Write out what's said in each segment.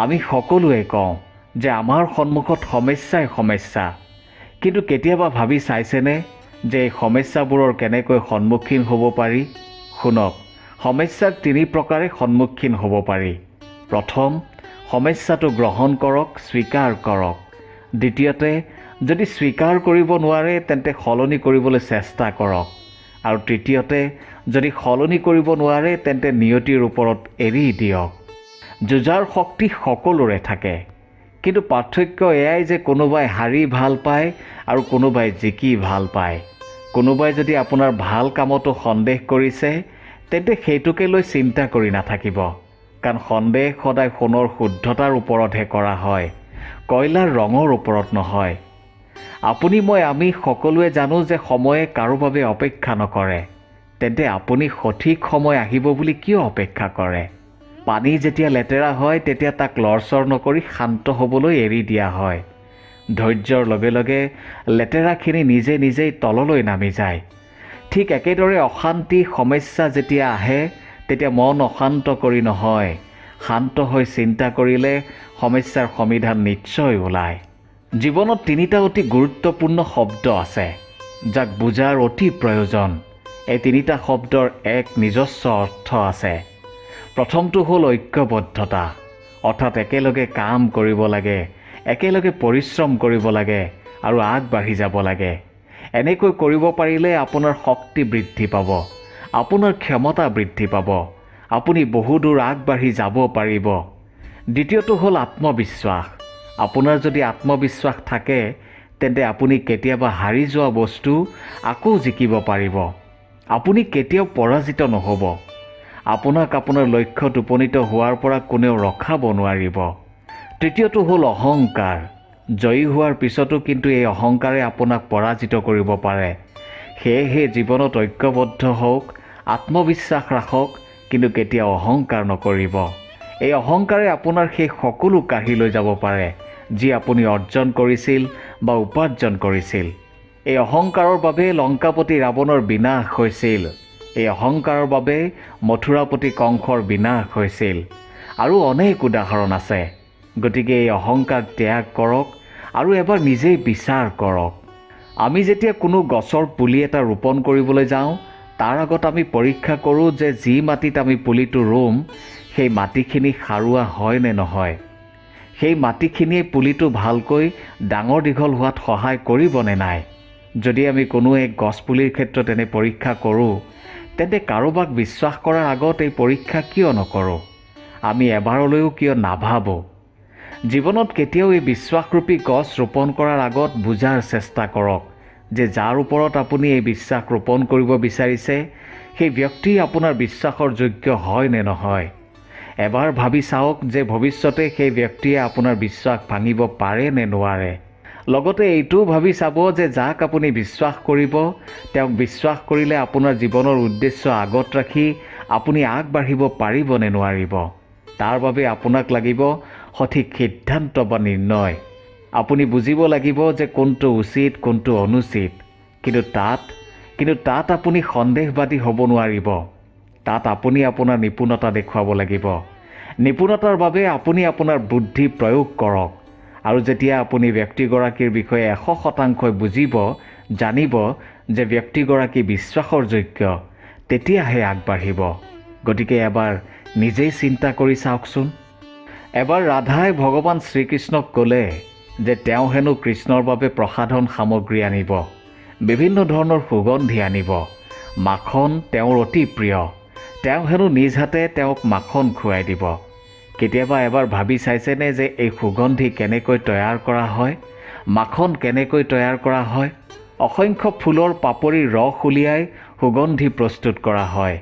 আমি সকলোৱে কওঁ যে আমাৰ সন্মুখত সমস্যাই সমস্যা, কিন্তু কেতিয়াবা ভাবি চাইছেনে যে এই সমস্যাবোৰৰ কেনেকৈ সন্মুখীন হ'ব পাৰি? শুনক, সমস্যাৰ 3 প্ৰকাৰে সন্মুখীন হ'ব পাৰি। প্ৰথম, সমস্যাটো গ্ৰহণ কৰক, স্বীকাৰ কৰক। দ্বিতীয়তে, যদি স্বীকাৰ কৰিব নোৱাৰে তেন্তে সলনি কৰিবলৈ চেষ্টা কৰক। আৰু তৃতীয়তে, যদি সলনি কৰিব নোৱাৰে তেন্তে নিয়তিৰ ওপৰত এৰি দিয়ক। যুঁজাৰ শক্তি সকলোৰে থাকে, কিন্তু পাৰ্থক্য এয়াই যে কোনোবাই হাৰি ভাল পায় আৰু কোনোবাই জিকি ভাল পায়। কোনোবাই যদি আপোনাৰ ভাল কামতো সন্দেহ কৰিছে তেন্তে সেইটোকে লৈ চিন্তা কৰি নাথাকিব, কাৰণ সন্দেহ সদায় সোণৰ শুদ্ধতাৰ ওপৰতহে কৰা হয়, কয়লাৰ ৰঙৰ ওপৰত নহয়। আমি সকলোৱে জানো যে সময়ে কাৰো বাবে অপেক্ষা নকৰে। তেন্তে আপুনি সঠিক সময় আহিব বুলি কিয় অপেক্ষা কৰে? পানী যেতিয়া লেতেৰা হয় তেতিয়া তাক লৰচৰ নকৰি শান্ত হ'বলৈ এৰি দিয়া হয়। ধৈৰ্যৰ লগে লগে লেতেৰাখিনি নিজে নিজেই তললৈ নামি যায়। ঠিক একেদৰে অশান্তি, সমস্যা যেতিয়া আহে তেতিয়া মন অশান্ত কৰি নহয়, শান্ত হৈ চিন্তা কৰিলে সমস্যাৰ সমাধান নিশ্চয় ওলায়। জীৱনত 3টা অতি গুৰুত্বপূৰ্ণ শব্দ আছে যাক বুজাৰ অতি প্ৰয়োজন। এই 3টা শব্দৰ এক নিজস্ব অৰ্থ আছে। প্ৰথমটো হ'ল ঐক্যবদ্ধতা, অৰ্থাৎ একেলগে কাম কৰিব লাগে, একেলগে পৰিশ্ৰম কৰিব লাগে আৰু আগবাঢ়ি যাব লাগে। এনেকৈ কৰিব পাৰিলে আপোনাৰ শক্তি বৃদ্ধি পাব, আপোনাৰ ক্ষমতা বৃদ্ধি পাব, আপুনি বহুদূৰ আগবাঢ়ি যাব পাৰিব। দ্বিতীয়টো হ'ল আত্মবিশ্বাস। আপোনাৰ যদি আত্মবিশ্বাস থাকে তেন্তে আপুনি কেতিয়াবা হাৰি যোৱা বস্তু আকৌ জিকিব পাৰিব। আপুনি কেতিয়াও পৰাজিত নহ'ব। আপোনাক আপোনাৰ লক্ষ্যত উপনীত হোৱাৰ পৰা কোনেও ৰখাব নোৱাৰিব। তৃতীয়টো হ'ল অহংকাৰ। জয়ী হোৱাৰ পিছতো কিন্তু এই অহংকাৰে আপোনাক পৰাজিত কৰিব পাৰে। সেয়েহে জীৱনত ঐক্যবদ্ধ হওক, আত্মবিশ্বাস ৰাখক, কিন্তু কেতিয়াও অহংকাৰ নকৰিব। এই অহংকাৰে আপোনাৰ সেই সকলো কাঢ়ি লৈ যাব পাৰে যি আপুনি অৰ্জন কৰিছিল বা উপাৰ্জন কৰিছিল। এই অহংকাৰৰ বাবে লংকাপতি ৰাৱণৰ বিনাশ হৈছিল। এই অহংকাৰৰ বাবে মথুৰাপতি কংসৰ বিনাশ হৈছিল। আৰু অনেক উদাহৰণ আছে। গতিকে এই অহংকাৰ ত্যাগ কৰক আৰু এবাৰ নিজেই বিচাৰ কৰক। আমি যেতিয়া কোনো গছৰ পুলি এটা ৰোপণ কৰিবলৈ যাওঁ তাৰ আগত আমি পৰীক্ষা কৰোঁ যে যি মাটিত আমি পুলিটো ৰুম সেই মাটিখিনি সাৰুৱা হয় নে নহয়। সেই মাটিখিনিয়ে পুলিটো ভালকৈ ডাঙৰ দীঘল হোৱাত সহায় কৰিব নে নাই। যদি আমি কোনো এক গছপুলিৰ ক্ষেত্ৰত এনে পৰীক্ষা কৰোঁ তেন্তে কাৰোবাক বিশ্বাস কৰাৰ আগত এই পৰীক্ষা কিয় নকৰোঁ? আমি এবাৰলৈও কিয় নাভাবোঁ? জীৱনত কেতিয়াও এই বিশ্বাসৰূপী গছ ৰোপণ কৰাৰ আগত বুজাৰ চেষ্টা কৰক যে যাৰ ওপৰত আপুনি এই বিশ্বাস ৰোপণ কৰিব বিচাৰিছে সেই ব্যক্তি আপোনাৰ বিশ্বাসৰ যোগ্য হয় নে নহয়। এবাৰ ভাবি চাওক যে ভৱিষ্যতে সেই ব্যক্তিয়ে আপোনাৰ বিশ্বাস ভাঙিব পাৰে নে নোৱাৰে। লগতে এইটোও ভাবি চাব যে যাক আপুনি বিশ্বাস কৰিব তেওঁক বিশ্বাস কৰিলে আপোনাৰ জীৱনৰ উদ্দেশ্য আগত ৰাখি আপুনি আগবাঢ়িব পাৰিব নে নোৱাৰিব। তাৰ বাবে আপোনাক লাগিব সঠিক সিদ্ধান্ত বা নিৰ্ণয়। আপুনি বুজিব লাগিব যে কোনটো উচিত কোনটো অনুচিত। কিন্তু তাত আপুনি সন্দেহবাদী হ'ব নোৱাৰিব। তাত আপুনি আপোনাৰ নিপুণতা দেখুৱাব লাগিব। নিপুণতাৰ বাবে আপুনি আপোনাৰ বুদ্ধি প্ৰয়োগ কৰক। আৰু যেতিয়া আপুনি ব্যক্তিগৰাকীৰ বিষয়ে 100% বুজিব, জানিব যে ব্যক্তিগৰাকী বিশ্বাসৰ যোগ্য, তেতিয়াহে আগবাঢ়িব। গতিকে এবাৰ নিজেই চিন্তা কৰি চাওকচোন। এবাৰ ৰাধাই ভগৱান শ্ৰীকৃষ্ণক ক'লে যে তেওঁ হেনো কৃষ্ণৰ বাবে প্ৰসাধন সামগ্ৰী আনিব, বিভিন্ন ধৰণৰ সুগন্ধি আনিব। মাখন তেওঁৰ অতি প্ৰিয়। তেওঁ হেনো নিজ হাতে তেওঁক মাখন খুৱাই দিব। কেতিয়াবা এবাৰ ভাবি চাইছেনে যে এই সুগন্ধি কেনেকৈ তৈয়াৰ কৰা হয়, মাখন কেনেকৈ তৈয়াৰ কৰা হয়? অসংখ্য ফুলৰ পাপৰিৰ ৰস উলিয়াই সুগন্ধি প্ৰস্তুত কৰা হয়।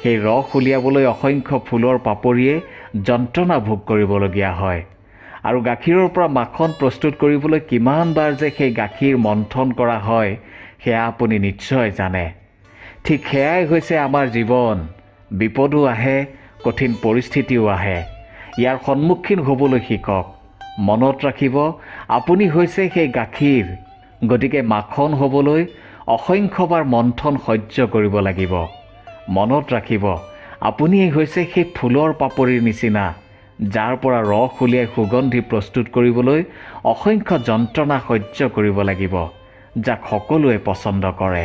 সেই ৰস উলিয়াবলৈ অসংখ্য ফুলৰ পাপৰিয়ে যন্ত্ৰণা ভোগ কৰিবলগীয়া হয়। আৰু গাখীৰৰ পৰা মাখন প্ৰস্তুত কৰিবলৈ কিমানবাৰ যে সেই গাখীৰ মন্থন কৰা হয় সেয়া আপুনি নিশ্চয় জানে। ঠিক সেয়াই হৈছে আমাৰ জীৱন। বিপদো আহে, কঠিন পৰিস্থিতিও আহে। ইয়াৰ সন্মুখীন হ'বলৈ শিকক। মনত ৰাখিব আপুনি হৈছে সেই গাখীৰ। গতিকে মাখন হ'বলৈ অসংখ্যবাৰ মন্থন সহ্য কৰিব লাগিব। মনত ৰাখিব আপুনিয়েই হৈছে সেই ফুলৰ পাপৰিৰ নিচিনা যাৰ পৰা ৰস উলিয়াই সুগন্ধি প্ৰস্তুত কৰিবলৈ অসংখ্য যন্ত্ৰণা সহ্য কৰিব লাগিব, যাক সকলোৱে পচন্দ কৰে।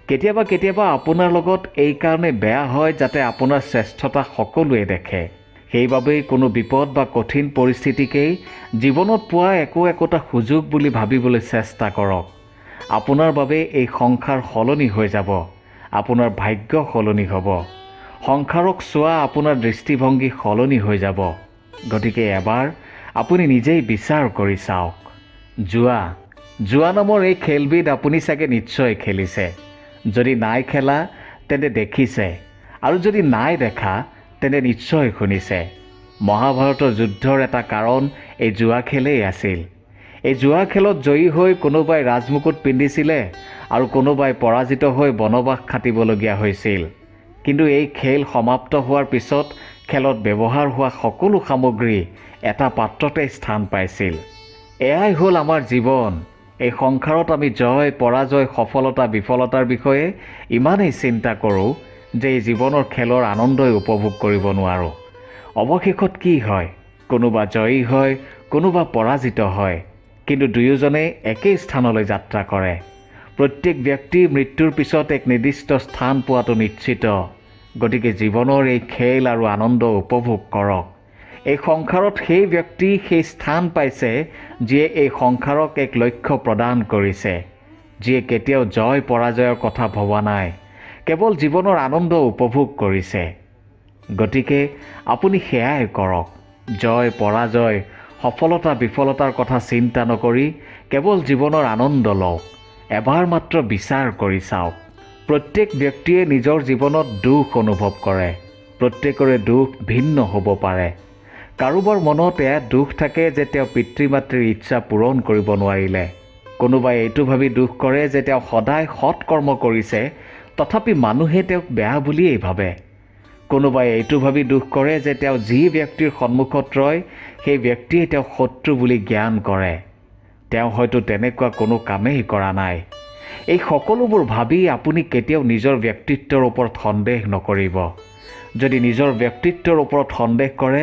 কেতিয়াবা কেতিয়াবা আপোনাৰ লগত এই কাৰণে বেয়া হয় যাতে আপোনাৰ শ্ৰেষ্ঠতা সকলোৱে দেখে। সেইবাবেই কোনো বিপদ বা কঠিন পৰিস্থিতিকেই জীৱনত পোৱা একোটা সুযোগ বুলি ভাবিবলৈ চেষ্টা কৰক। আপোনাৰ বাবে এই সংসাৰ সলনি হৈ যাব, আপোনাৰ ভাগ্য সলনি হ'ব। সংসাৰক চোৱা আপোনাৰ দৃষ্টিভংগী সলনি হৈ যাব। গতিকে এবাৰ আপুনি নিজেই বিচাৰ কৰি চাওক। জুৱা নামৰ এই খেলবিধ আপুনি চাগে নিশ্চয় খেলিছে। যদি নাই খেলা তেন্তে দেখিছে, আৰু যদি নাই দেখা তেন্তে নিশ্চয় শুনিছে। মহাভাৰতৰ যুদ্ধৰ এটা কাৰণ এই জুৱা খেলেই আছিল। এই জুৱা খেলত জয়ী হৈ কোনোবাই ৰাজমুকুট পিন্ধিছিলে আৰু কোনোবাই পৰাজিত হৈ বনবাস খাটিবলগীয়া হৈছিল। কিন্তু এই খেল সমাপ্ত হোৱাৰ পিছত খেলত ব্যৱহাৰ হোৱা সকলো সামগ্ৰী এটা পাত্ৰতে স্থান পাইছিল। এয়াই হ'ল আমাৰ জীৱন। এই সংসাৰত আমি জয় পৰাজয় সফলতা বিফলতাৰ বিষয়ে ইমানেই চিন্তা কৰোঁ যে এই জীৱনৰ খেলৰ আনন্দই উপভোগ কৰিব নোৱাৰোঁ। অৱশেষত কি হয়? কোনোবা জয়ী হয়, কোনোবা পৰাজিত হয়, কিন্তু দুয়োজনেই একেই স্থানলৈ যাত্ৰা কৰে। প্ৰত্যেক ব্যক্তি মৃত্যুৰ পিছত এক নিৰ্দিষ্ট স্থান পোৱাটো নিশ্চিত। গতিকে জীৱনৰ এই খেল আৰু আনন্দ উপভোগ কৰক। এই সংসাৰত সেই ব্যক্তি সেই স্থান পাইছে যিয়ে এই সংসাৰক এক লক্ষ্য প্ৰদান কৰিছে, যিয়ে কেতিয়াও জয় পৰাজয়ৰ কথা ভবা নাই, কেৱল জীৱনৰ আনন্দ উপভোগ কৰিছে। গতিকে আপুনি সেয়াই কৰক। জয় পৰাজয় সফলতা বিফলতাৰ কথা চিন্তা নকৰি কেৱল জীৱনৰ আনন্দ লওক। এবাৰ মাত্ৰ বিচাৰ কৰি চাওক। প্ৰত্যেক ব্যক্তিয়ে নিজৰ জীৱনত দুখ অনুভৱ কৰে। প্ৰত্যেকৰে দুখ ভিন্ন হ'ব পাৰে। কাৰোবাৰ মনত এয়া দুখ থাকে যে তেওঁ পিতৃ মাতৃৰ ইচ্ছা পূৰণ কৰিব নোৱাৰিলে। কোনোবাই এইটো ভাবি দুখ কৰে যে তেওঁ সদায় সৎ কৰ্ম কৰিছে, তথাপি মানুহে তেওঁক বেয়া বুলিয়েই ভাবে। কোনোবাই এইটো ভাবি দুখ কৰে যে তেওঁ যি ব্যক্তিৰ সন্মুখত ৰয় সেই ব্যক্তিয়ে তেওঁক শত্ৰু বুলি জ্ঞান কৰে। তেওঁ হয়তো তেনেকুৱা কোনো কামেই কৰা নাই। এই সকলোবোৰ ভাবি আপুনি কেতিয়াও নিজৰ ব্যক্তিত্বৰ ওপৰত সন্দেহ নকৰিব। যদি নিজৰ ব্যক্তিত্বৰ ওপৰত সন্দেহ কৰে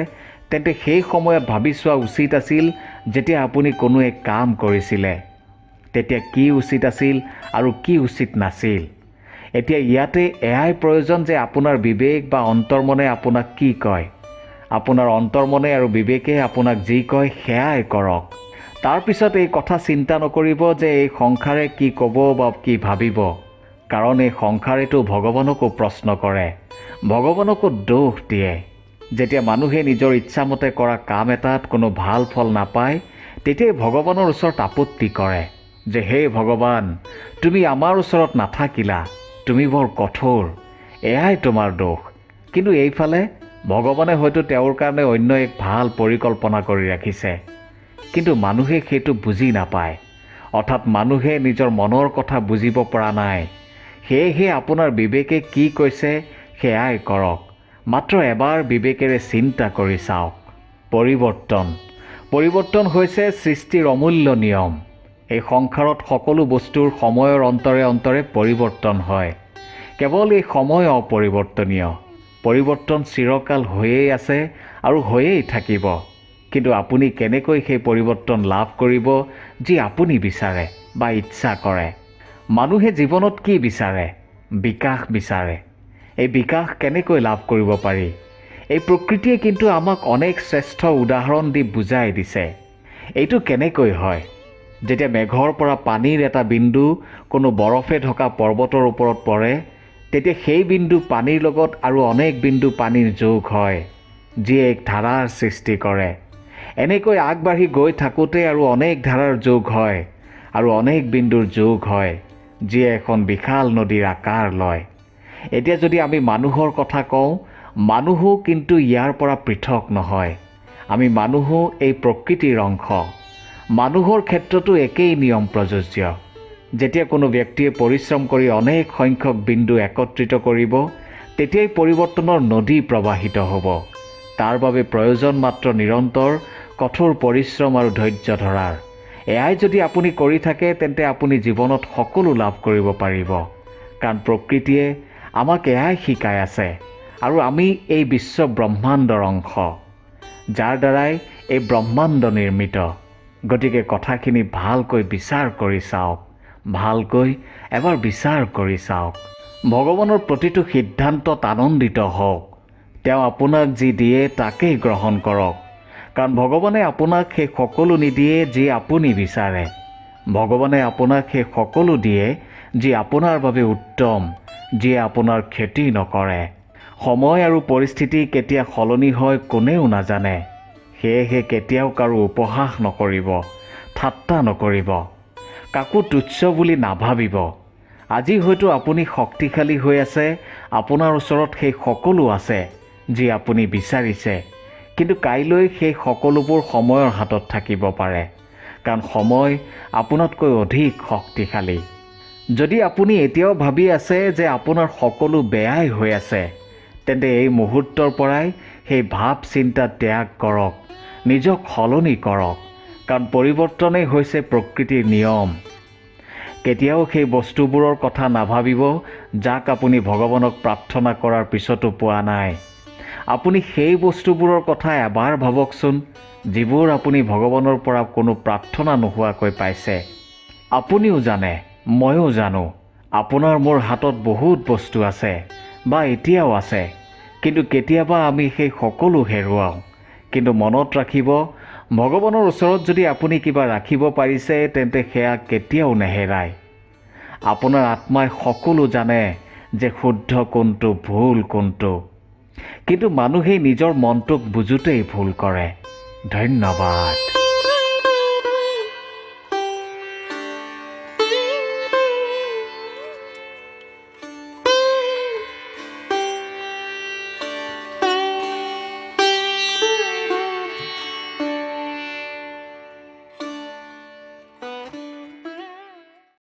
তেন্তে সেই সময়ত ভাবি চোৱা উচিত আছিল যেতিয়া আপুনি কোনো এক কাম কৰিছিলে, তেতিয়া কি উচিত আছিল আৰু কি উচিত নাছিল। এতিয়া ইয়াতে এয়াই প্ৰয়োজন যে আপোনাৰ বিবেক বা অন্তৰ্মনে আপোনাক কি কয়। আপোনাৰ অন্তৰ্মনে আৰু বিবেকে আপোনাক যি কয় সেয়াই কৰক। তাৰপিছত এই কথা চিন্তা নকৰিব যে এই সংসাৰে কি ক'ব বা কি ভাবিব, কাৰণ এই সংসাৰেতো ভগৱানকো প্ৰশ্ন কৰে, ভগৱানকো দোষ দিয়ে। যেতিয়া মানুহে নিজৰ ইচ্ছামতে কৰা কাম এটাত কোনো ভাল ফল নাপায়, তেতিয়াই ভগৱানৰ ওচৰত আপত্তি কৰে যে হে ভগৱান, তুমি আমাৰ ওচৰত নাথাকিলা, তুমি বৰ কঠোৰ, এয়াই তোমাৰ দোষ। কিন্তু এইফালে ভগৱানে হয়তো তেওঁৰ কাৰণে অন্য এক ভাল পৰিকল্পনা কৰি ৰাখিছে। কিন্তু মানুহে সেইটো বুজি নাপায়। অৰ্থাৎ মানুহে নিজৰ মনৰ কথা বুজিব পৰা নাই। সেয়েহে আপোনাৰ বিবেকে কি কৈছে সেয়াই কৰক। মাত্ৰ এবাৰ বিবেকেৰে চিন্তা কৰি চাওক। পৰিৱৰ্তন হৈছে সৃষ্টিৰ অমূল্য নিয়ম। এই সংসাৰত সকলো বস্তুৰ সময়ৰ অন্তৰে অন্তৰে পৰিৱৰ্তন হয়। কেৱল এই সময় অপৰিৱৰ্তনীয়। পৰিৱৰ্তন চিৰকাল হৈয়েই আছে আৰু হৈয়েই থাকিব। কিন্তু আপুনি কেনেকৈ সেই পৰিৱৰ্তন লাভ কৰিব যি আপুনি বিচাৰে বা ইচ্ছা কৰে। মানুহে জীৱনত কি বিচাৰে? বিকাশ বিচাৰে। এই বিকাশ কেনেকৈ লাভ কৰিব পাৰি? এই প্ৰকৃতিয়ে কিন্তু আমাক অনেক শ্ৰেষ্ঠ উদাহৰণ দি বুজাই দিছে। এইটো কেনেকৈ হয়? যেতিয়া মেঘৰ পৰা পানীৰ এটা বিন্দু কোনো বৰফে ঢকা পৰ্বতৰ ওপৰত পৰে, তেতিয়া সেই বিন্দু পানীৰ লগত আৰু অনেক বিন্দু পানীৰ যোগ হয়, যিয়ে এক ধাৰাৰ সৃষ্টি কৰে। এনেকৈ আগবাঢ়ি গৈ থাকোঁতে আৰু অনেক ধাৰাৰ যোগ হয় আৰু অনেক বিন্দুৰ যোগ হয়, যিয়ে এখন বিশাল নদীৰ আকাৰ লয়। এতিয়া যদি আমি মানুহৰ কথা কওঁ, মানুহো কিন্তু ইয়াৰ পৰা পৃথক নহয়। আমি মানুহো এই প্ৰকৃতিৰ অংশ। মানুহৰ ক্ষেত্ৰতো একেই নিয়ম প্ৰযোজ্য। যেতিয়া কোনো ব্যক্তিয়ে পৰিশ্ৰম কৰি অনেক সংখ্যক বিন্দু একত্ৰিত কৰিব, তেতিয়াই পৰিৱৰ্তনৰ নদী প্ৰবাহিত হ'ব। তাৰ বাবে প্ৰয়োজন মাত্ৰ নিৰন্তৰ কঠোৰ পৰিশ্ৰম আৰু ধৈৰ্য ধৰাৰ। এয়াই যদি আপুনি কৰি থাকে তেন্তে আপুনি জীৱনত সকলো লাভ কৰিব পাৰিব। কাৰণ প্ৰকৃতিয়ে আমাক এয়াই শিকাই আছে আৰু আমি এই বিশ্ব ব্ৰহ্মাণ্ডৰ অংশ। যাৰ দ্বাৰাই এই ব্ৰহ্মাণ্ড নিৰ্মিত। গতিকে কথাখিনি ভালকৈ বিচাৰ কৰি চাওক, ভালকৈ এবাৰ বিচাৰ কৰি চাওক। ভগৱানৰ প্ৰতিটো সিদ্ধান্তত আনন্দিত হওক। তেওঁ আপোনাক যি দিয়ে তাকেই গ্ৰহণ কৰক, কাৰণ ভগৱানে আপোনাক সেই সকলো নিদিয়ে যি আপুনি বিচাৰে। ভগৱানে আপোনাক সেই সকলো দিয়ে যি আপোনাৰ বাবে উত্তম, যিয়ে আপোনাৰ ক্ষতি নকৰে। সময় আৰু পৰিস্থিতি কেতিয়া সলনি হয় কোনেও নাজানে। সেয়েহে কেতিয়াও কাৰো উপহাস নকৰিব, ঠাট্টা নকৰিব, কাকো তুচ্ছ বুলি নাভাবিব। আজি হয়তো আপুনি শক্তিশালী হৈ আছে, আপোনাৰ ওচৰত সেই সকলো আছে যি আপুনি বিচাৰিছে, কিন্তু কাইলৈ সেই সকলোবোৰ সময়ৰ হাতত থাকিব পাৰে, কাৰণ সময় আপোনাতকৈ অধিক শক্তিশালী। যদি আপুনি এতিয়াও ভাবি আছে যে আপোনাৰ সকলো বেয়াই হৈ আছে, তেন্তে এই মুহূৰ্তৰ পৰাই সেই ভাৱ চিন্তা ত্যাগ কৰক, নিজক সলনি কৰক, কাৰণ পৰিৱৰ্তনেই হৈছে প্ৰকৃতিৰ নিয়ম। কেতিয়াও সেই বস্তুবোৰৰ কথা নাভাবিব যাক আপুনি ভগৱানক প্ৰাৰ্থনা কৰাৰ পিছতো পোৱা নাই। আপুনি সেই বস্তুবোৰৰ কথা এবাৰ ভাবকচোন যিবোৰ আপুনি ভগৱানৰ পৰা কোনো প্ৰাৰ্থনা নোহোৱাকৈ পাইছে। আপুনিও জানে, ময়ো জানো, আপোনাৰ মোৰ হাতত বহুত বস্তু আছে বা এতিয়াও আছে, কিন্তু কেতিয়াবা আমি সেই সকলো হেৰুৱাওঁ। কিন্তু মনত ৰাখিব, ভগৱানৰ ওচৰত যদি আপুনি কিবা ৰাখিব পাৰিছে তেন্তে সেয়া কেতিয়াও নেহেৰায়। আপোনাৰ আত্মাই সকলো জানে যে শুদ্ধ কোনটো, ভুল কোনটো, কিন্তু মানুহেই নিজৰ মনটোক বুজোতেই ভুল কৰে। ধন্যবাদ।